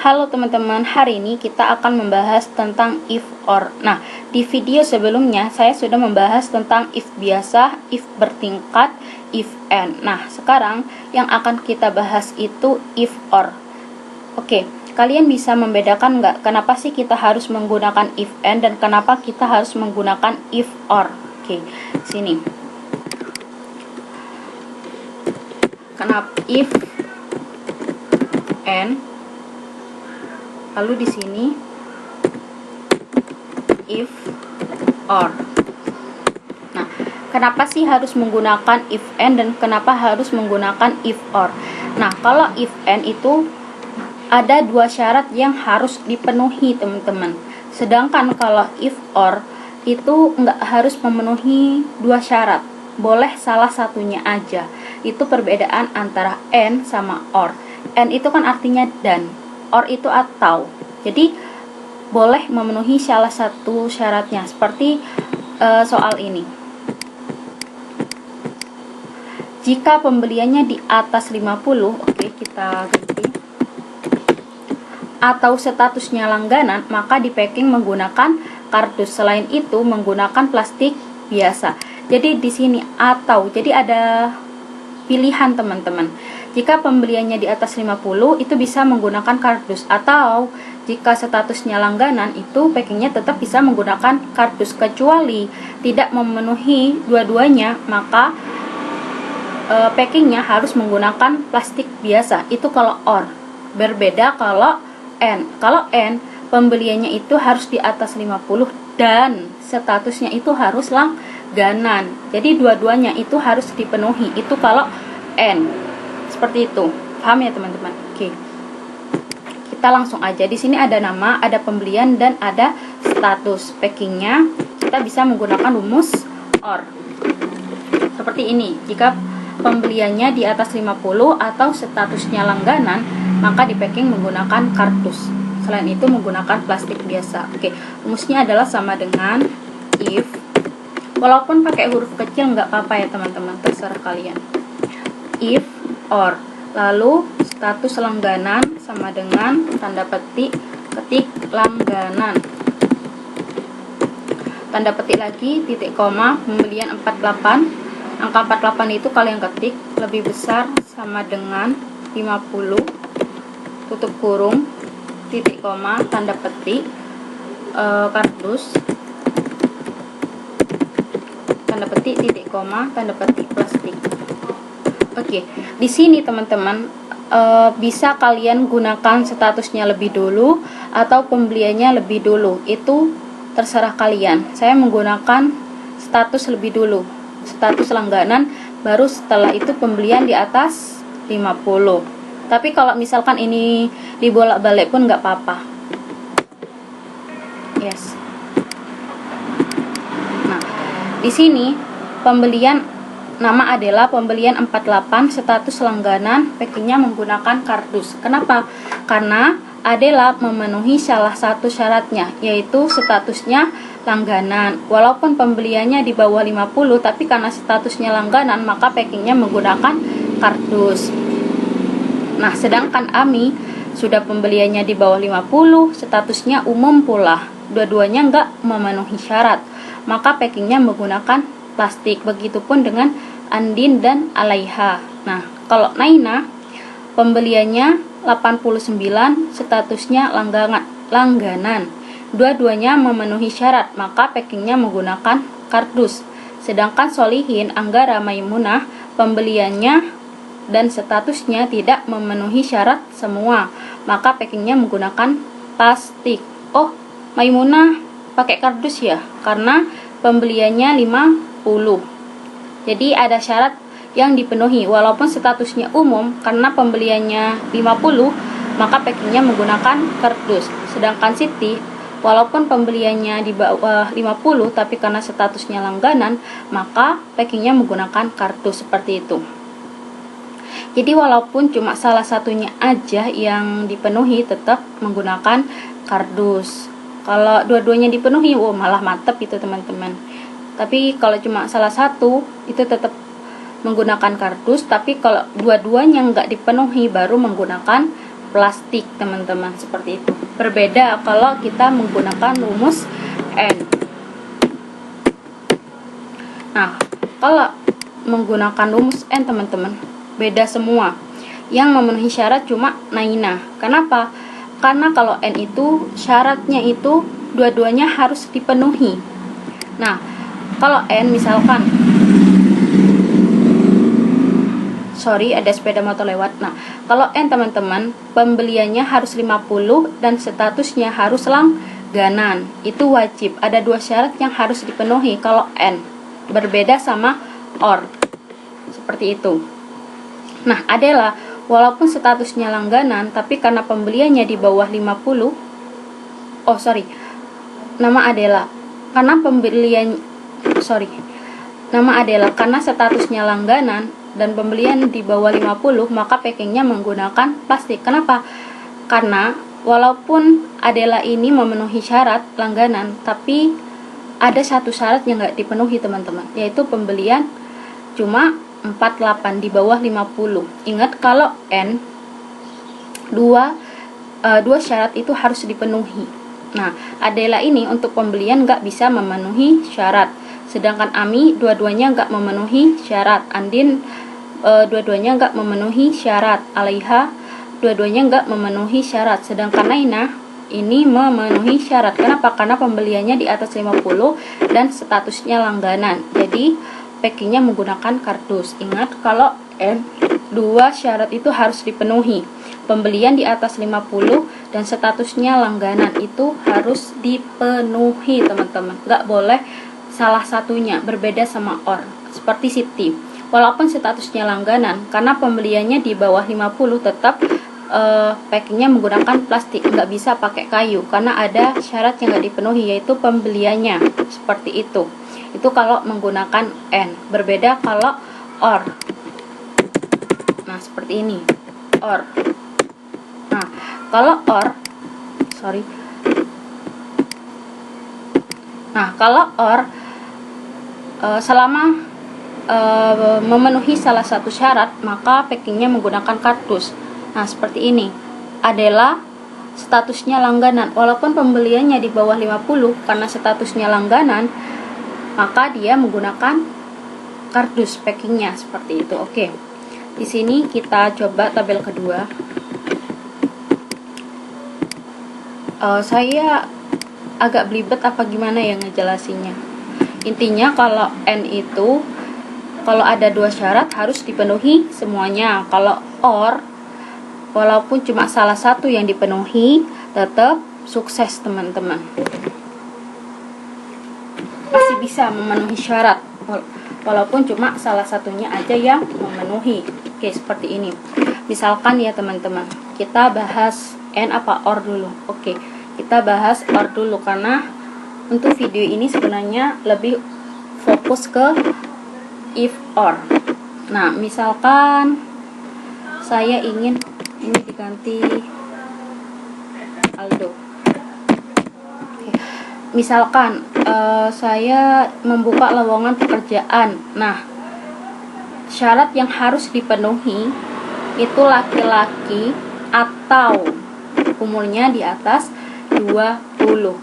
Halo teman-teman, hari ini kita akan membahas tentang if or. Nah, di video sebelumnya saya sudah membahas tentang if biasa, if bertingkat, if and. Nah, sekarang yang akan kita bahas itu if or. Oke, kalian bisa membedakan nggak kenapa sih kita harus menggunakan if and dan kenapa kita harus menggunakan if or? Oke, sini. Kenapa if and, lalu di sini if or. Nah, kenapa sih harus menggunakan if and dan kenapa harus menggunakan if or? Nah, kalau if and itu ada dua syarat yang harus dipenuhi, teman-teman. Sedangkan kalau if or itu nggak harus memenuhi dua syarat, boleh salah satunya aja. Itu perbedaan antara and sama or. And itu kan artinya dan, or itu atau. Jadi boleh memenuhi salah satu syaratnya, seperti soal ini. Jika pembeliannya di atas 50, oke, kita ganti. Atau statusnya langganan, maka di packing menggunakan kardus. Selain itu menggunakan plastik biasa. Jadi di sini atau, jadi ada pilihan, teman-teman. Jika pembeliannya di atas 50 itu bisa menggunakan kardus, atau jika statusnya langganan itu packingnya tetap bisa menggunakan kardus, kecuali tidak memenuhi dua-duanya maka packingnya harus menggunakan plastik biasa. Itu kalau or. Berbeda kalau N. Kalau N, pembeliannya itu harus di atas 50 dan statusnya itu harus langganan. Jadi dua-duanya itu harus dipenuhi. Itu kalau N. Seperti itu. Paham ya, teman-teman? Oke. Kita langsung aja. Di sini ada nama, ada pembelian dan ada status. Packingnya kita bisa menggunakan rumus or. Seperti ini. Jika pembeliannya di atas 50 atau statusnya langganan, maka di packing menggunakan kardus. Selain itu menggunakan plastik biasa. Oke, rumusnya adalah sama dengan if. Walaupun pakai huruf kecil nggak apa-apa ya, teman-teman, terserah kalian. If or, lalu status langganan sama dengan tanda petik, ketik langganan, tanda petik lagi, titik koma, pembelian 48. Angka 48 itu kalian ketik lebih besar sama dengan 50, tutup kurung, titik koma, tanda petik, kardus, tanda petik, titik koma, tanda petik, plastik. Oke, di sini teman-teman bisa kalian gunakan statusnya lebih dulu atau pembeliannya lebih dulu. Itu terserah kalian. Saya menggunakan status lebih dulu, status langganan, baru setelah itu pembelian di atas 50. Tapi kalau misalkan ini dibolak-balik pun nggak apa-apa. Yes. Nah, di sini pembelian, nama adalah pembelian 48, status langganan, packingnya menggunakan kardus. Kenapa? Karena adalah memenuhi salah satu syaratnya, yaitu statusnya langganan. Walaupun pembeliannya di bawah 50, tapi karena statusnya langganan, maka packingnya menggunakan kardus. Nah, sedangkan AMI sudah pembeliannya di bawah 50, statusnya umum pula. Dua-duanya nggak memenuhi syarat, maka packingnya menggunakan plastik. Begitupun dengan Andin dan Alaiha. Nah, kalau Naina pembeliannya 89, statusnya langganan. Dua-duanya memenuhi syarat, maka packingnya menggunakan kardus. Sedangkan Solihin, Anggara, Maimunah pembeliannya dan statusnya tidak memenuhi syarat semua, maka packingnya menggunakan plastik. Oh, Maimunah pakai kardus ya, karena pembeliannya 50. Jadi ada syarat yang dipenuhi. Walaupun statusnya umum, karena pembeliannya 50, maka packingnya menggunakan kardus. Sedangkan Siti, walaupun pembeliannya di bawah 50, tapi karena statusnya langganan, maka packingnya menggunakan kardus. Seperti itu. Jadi walaupun cuma salah satunya aja yang dipenuhi, tetap menggunakan kardus. Kalau dua-duanya dipenuhi, malah mantep itu, teman-teman. Tapi kalau cuma salah satu, itu tetap menggunakan kardus. Tapi kalau dua-duanya nggak dipenuhi, baru menggunakan plastik teman-teman, seperti itu. Berbeda kalau kita menggunakan rumus N. Nah, kalau menggunakan rumus N teman-teman, beda semua. Yang memenuhi syarat cuma Naina. Kenapa? Karena kalau N itu syaratnya itu dua-duanya harus dipenuhi. Nah, kalau N misalkan, ada sepeda motor lewat. Nah, kalau N teman-teman, pembeliannya harus 50 dan statusnya harus langganan. Itu wajib. Ada dua syarat yang harus dipenuhi kalau N. Berbeda sama OR. Seperti itu. Nah, adalah walaupun statusnya langganan, tapi karena pembeliannya di bawah 50, nama adalah karena karena statusnya langganan dan pembelian di bawah 50, maka packingnya menggunakan plastik. Kenapa? Karena walaupun Adela ini memenuhi syarat langganan, tapi ada satu syarat yang nggak dipenuhi teman-teman, yaitu pembelian cuma 48 di bawah 50. Ingat kalau N dua syarat itu harus dipenuhi. Nah, Adela ini untuk pembelian nggak bisa memenuhi syarat, sedangkan Ami dua-duanya nggak memenuhi syarat. Andin dua-duanya nggak memenuhi syarat. Alaiha dua-duanya nggak memenuhi syarat, sedangkan Naina ini memenuhi syarat. Kenapa? Karena pembeliannya di atas 50 dan statusnya langganan. Jadi packingnya menggunakan kardus. Ingat kalau N dua syarat itu harus dipenuhi. Pembelian di atas 50 dan statusnya langganan itu harus dipenuhi teman-teman. Nggak boleh salah satunya. Berbeda sama OR. Seperti Siti, walaupun statusnya langganan, karena pembeliannya di bawah 50 tetap packingnya menggunakan plastik, nggak bisa pakai kayu karena ada syarat yang nggak dipenuhi, yaitu pembeliannya. Seperti itu. Itu kalau menggunakan N. Berbeda kalau OR. Nah, seperti ini OR. Nah, kalau OR selama memenuhi salah satu syarat, maka packingnya menggunakan kardus. Nah, seperti ini. Adalah statusnya langganan, walaupun pembeliannya di bawah 50, karena statusnya langganan, maka dia menggunakan kardus packingnya. Seperti itu. Oke. Di sini kita coba tabel kedua. Saya agak belibet apa gimana ya ngejelasinnya. Intinya kalau N itu kalau ada dua syarat harus dipenuhi semuanya. Kalau OR, walaupun cuma salah satu yang dipenuhi, tetap sukses teman-teman. Masih bisa memenuhi syarat walaupun cuma salah satunya aja yang memenuhi. Oke, seperti ini. Misalkan ya teman-teman, kita bahas N apa OR dulu. Oke, kita bahas OR dulu karena untuk video ini sebenarnya lebih fokus ke if OR. Nah, misalkan saya ingin ini diganti Aldo. Oke. Misalkan saya membuka lowongan pekerjaan. Nah, syarat yang harus dipenuhi itu laki-laki atau umurnya di atas 20.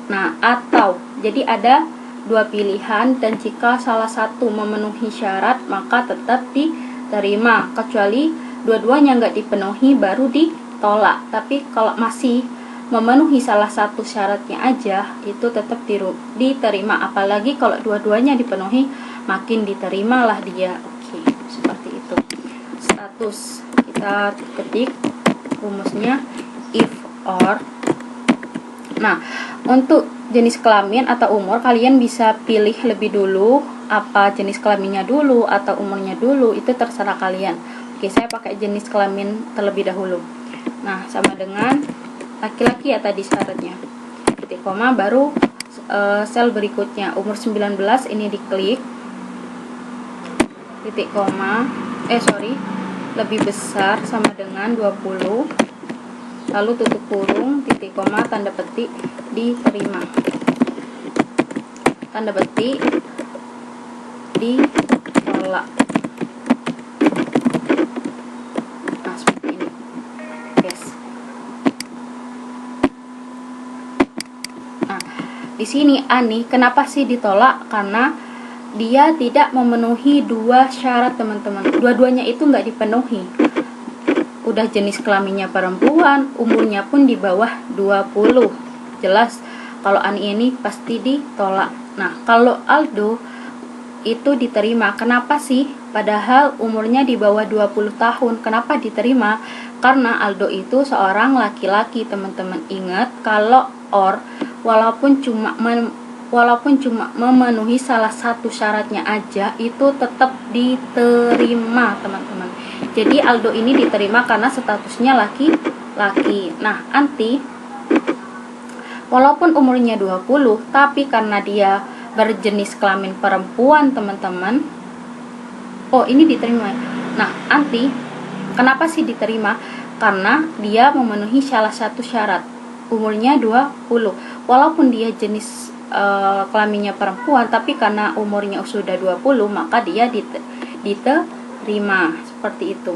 Nah, atau jadi ada dua pilihan, dan jika salah satu memenuhi syarat maka tetap diterima, kecuali dua-duanya nggak dipenuhi baru ditolak. Tapi kalau masih memenuhi salah satu syaratnya aja, itu tetap diterima. Apalagi kalau dua-duanya dipenuhi, makin diterimalah dia. Oke, seperti itu. Status kita ketik rumusnya if OR. Nah, untuk jenis kelamin atau umur, kalian bisa pilih lebih dulu apa jenis kelaminnya dulu atau umurnya dulu, itu terserah kalian. Oke, saya pakai jenis kelamin terlebih dahulu. Nah, sama dengan laki-laki ya tadi syaratnya. Titik koma, baru sel berikutnya umur 19 ini diklik. Titik koma, lebih besar sama dengan 20. Lalu tutup kurung, titik koma, tanda petik, diterima. Tanda petik, ditolak. Nah, seperti ini. Yes. di sini Ani kenapa sih ditolak? Karena dia tidak memenuhi dua syarat teman-teman. Dua-duanya itu nggak dipenuhi. Udah jenis kelaminnya perempuan, umurnya pun di bawah 20. Jelas kalau Ani ini pasti ditolak. Nah, kalau Aldo itu diterima. Kenapa sih? Padahal umurnya di bawah 20 tahun. Kenapa diterima? Karena Aldo itu seorang laki-laki, teman-teman. Ingat, kalau OR walaupun cuma memenuhi salah satu syaratnya aja, itu tetap diterima, teman-teman. Jadi Aldo ini diterima karena statusnya laki-laki. Nah, Anti walaupun umurnya 20, tapi karena dia berjenis kelamin perempuan, teman-teman. Oh, ini diterima. Nah, Anti kenapa sih diterima? Karena dia memenuhi salah satu syarat. Umurnya 20. Walaupun dia jenis kelaminnya perempuan, tapi karena umurnya sudah 20, maka dia diterima. Seperti itu.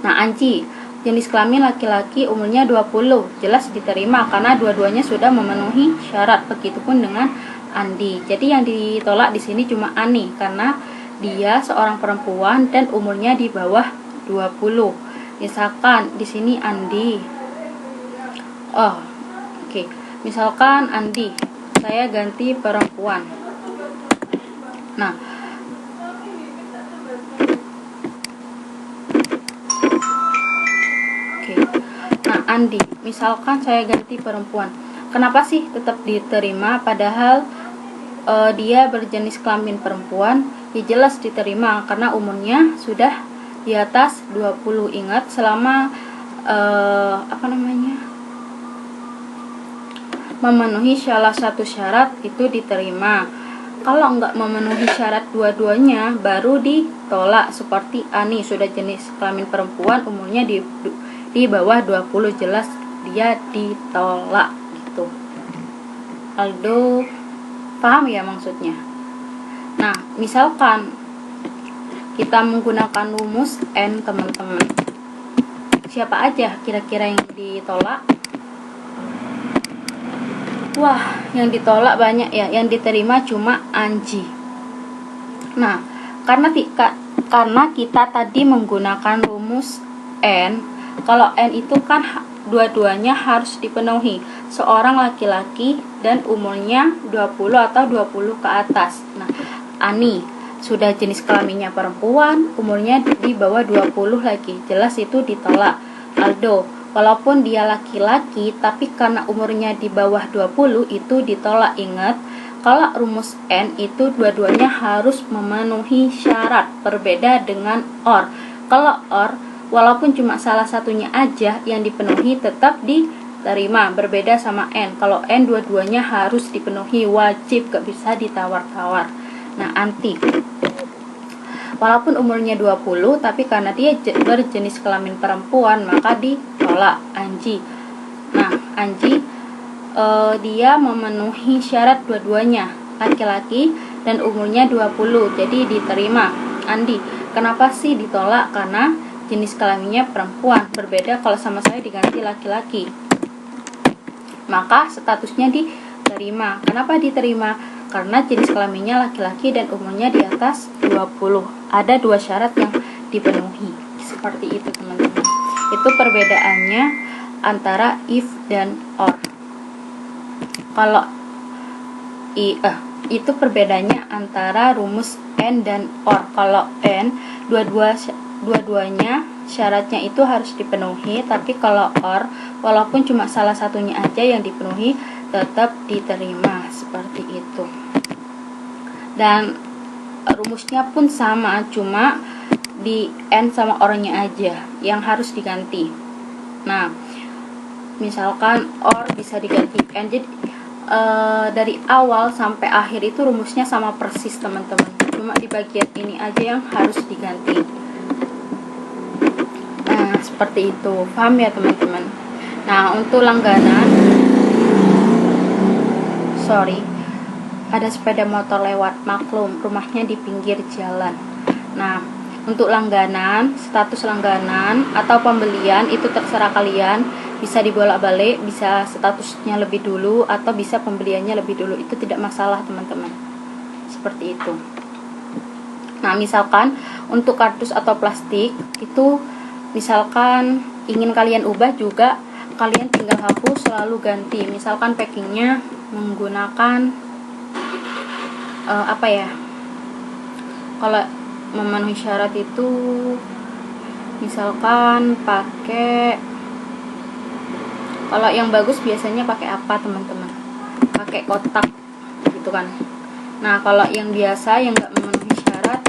Nah, Anji jenis kelamin laki-laki, umurnya 20, jelas diterima karena dua-duanya sudah memenuhi syarat. Begitupun dengan Andi. Jadi yang ditolak di sini cuma Ani karena dia seorang perempuan dan umurnya di bawah 20. Misalkan di sini Andi. Oh, oke. Misalkan Andi, saya ganti perempuan. Nah, Andi, misalkan saya ganti perempuan, kenapa sih tetap diterima padahal dia berjenis kelamin perempuan? Ya jelas diterima karena umurnya sudah di atas 20. Ingat, selama memenuhi salah satu syarat itu diterima. Kalau nggak memenuhi syarat dua-duanya baru ditolak. Seperti Ani, sudah jenis kelamin perempuan, umurnya di bawah 20, jelas dia ditolak gitu. Aldo paham ya maksudnya? Nah, misalkan kita menggunakan rumus N, teman-teman. Siapa aja kira-kira yang ditolak? Wah, yang ditolak banyak ya. Yang diterima cuma Anji. Nah, karena kita tadi menggunakan rumus N, kalau N itu kan dua-duanya harus dipenuhi. Seorang laki-laki dan umurnya 20 atau 20 ke atas. Nah, Ani sudah jenis kelaminnya perempuan, umurnya di bawah 20 lagi. Jelas itu ditolak. Aldo, walaupun dia laki-laki tapi karena umurnya di bawah 20 itu ditolak. Ingat, kalau rumus N itu dua-duanya harus memenuhi syarat. Berbeda dengan OR. Kalau OR walaupun cuma salah satunya aja yang dipenuhi tetap diterima. Berbeda sama N. Kalau N dua-duanya harus dipenuhi, wajib, gak bisa ditawar-tawar. Nah, Anti walaupun umurnya 20 tapi karena dia berjenis kelamin perempuan maka ditolak. Anji, nah Anji dia memenuhi syarat dua-duanya, laki-laki dan umurnya 20, jadi diterima. Andi, kenapa sih ditolak? Karena jenis kelaminnya perempuan. Berbeda kalau sama saya diganti laki-laki, maka statusnya diterima. Kenapa diterima? Karena jenis kelaminnya laki-laki dan umurnya di atas 20. Ada dua syarat yang dipenuhi. Seperti itu, teman-teman. Itu perbedaannya antara if dan or. Kalau itu perbedaannya antara rumus N dan or. Kalau N dua-duanya syaratnya itu harus dipenuhi, tapi kalau OR walaupun cuma salah satunya aja yang dipenuhi tetap diterima. Seperti itu. Dan rumusnya pun sama, cuma di N sama OR-nya aja yang harus diganti. Nah, misalkan OR bisa diganti N, jadi dari awal sampai akhir itu rumusnya sama persis, teman-teman. Cuma di bagian ini aja yang harus diganti. Nah, seperti itu. Paham ya, teman-teman? Nah, untuk langganan, ada sepeda motor lewat, maklum rumahnya di pinggir jalan. Nah, untuk langganan, status langganan atau pembelian itu terserah kalian. bisa dibolak-balik, bisa statusnya lebih dulu atau bisa pembeliannya lebih dulu, itu tidak masalah teman-teman, seperti itu. Nah, misalkan untuk kardus atau plastik itu misalkan ingin kalian ubah juga, kalian tinggal hapus lalu ganti. Misalkan packingnya menggunakan kalau memenuhi syarat itu misalkan pakai, kalau yang bagus biasanya pakai apa teman-teman, pakai kotak gitu kan. Nah, kalau yang biasa yang nggak memenuhi syarat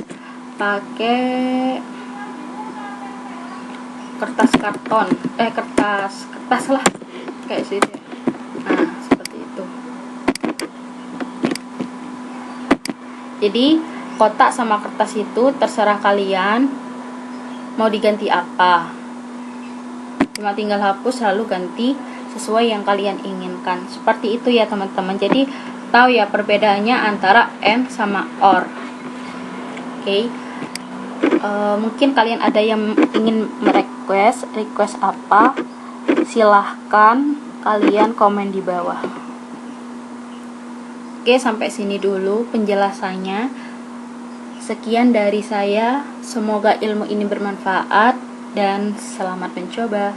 pakai kertas karton, kertas lah kayak gitu. Nah, seperti itu. Jadi kotak sama kertas itu terserah kalian mau diganti apa, cuma tinggal hapus lalu ganti sesuai yang kalian inginkan, seperti itu ya teman-teman. Jadi tahu ya perbedaannya antara and sama or. Oke. Mungkin kalian ada yang ingin request apa, silahkan kalian komen di bawah. Oke, sampai sini dulu penjelasannya. Sekian dari saya, semoga ilmu ini bermanfaat dan selamat mencoba.